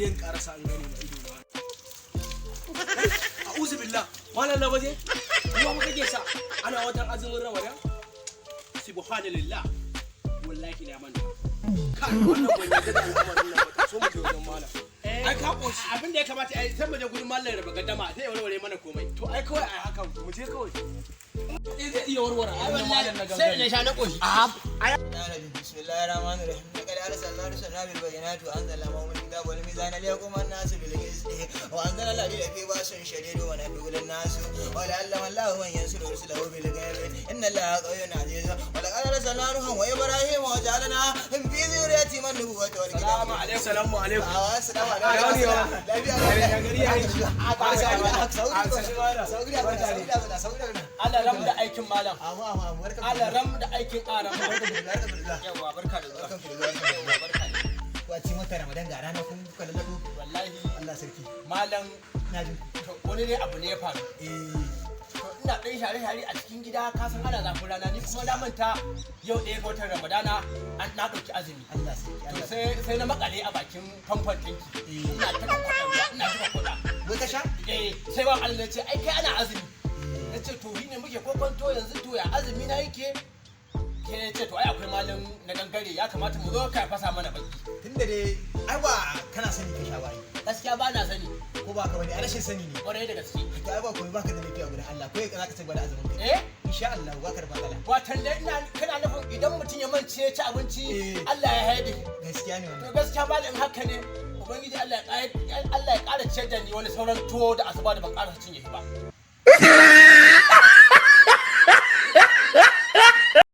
dai in karasa an gani na ido ba. A'udhu billah. Malam na baje. Ruwa muka ke sha. Ana watan azumin Ramadan. Subhanallah. Wallahi na manta. Kai wannan ban yadda da al'amarin nan ba. So mu je wajen malam. Ai ka koshi. Abin da ya kamata ai sai mu je gurin mallam raba gaddama sai ya warware mana komai. To ai kawai ai haka mu je kawai. Zai iya warware abin malam na gangare. Sai na sha na koshi. Ai bismillahir rahmanir rahim. Kada arsalna rusulana bil bayyinati wa anzalna ma'ahum al-kitaba wal mizana liyaquma an-nasu bil qisti wa anzalna alladhina fi ba'sin shadidin wa nabiyyu lin-nas wa la'allama Allahu man yansuru rusulahu bil ghaibi inna Allaha qawiyyun 'aziz wa laqad arsalna nuhan wa ibrahima wa ja'alna fi dhurriyyati man nubuwwata wal kitaba. Assalamu alaikum. Assalamu alaikum. Lafiya gari ya yi. Allah ram da aikin malam. Allah ram da aikin aram. Yawa barka da zuwa. Wace mata Ramadan ga rana kun kuka lalado Wallahi Allah sarki. malam Na jin to wani ne abu ne ya faru. To ina ɗan share-share a cikin gida ka san ana zafin rana ni kuma na manta yau ɗaya ga watan Ramadana na ɗauki azumi. Allah sarki. To sai na makale a bakin famfon tanki. Ina ta kwakwada ruwa ina ta kwakwada. Wata sha? Sai ba Allah ya ce ai kai ana azumi. Na ce to ne muke kokonto yanzu to ya azumi na yake. Ke ce to ai akwai malam na gangare ya kamata mu zo ka fasa mana baki. Tunda dai ai ba kana sani ka sha bai. Gaskiya ba na sani Ko ba ka bane a rashin sani ne. kwarai da gaske. To ai ba komai baka da lafiya gurin Allah ko ya za ka ci gwada azumin ka. Insha Allah ba ka da matsala. Watan da kana nufin idan mutum ya mance ya ci abinci Allah ya haide. Gaskiya ne To wannan. gaskiya ba in haka ne Ubangiji Allah ya ƙara ciyar da ni wani sauran tuwo da asuba da ban ƙara cinye shi ba.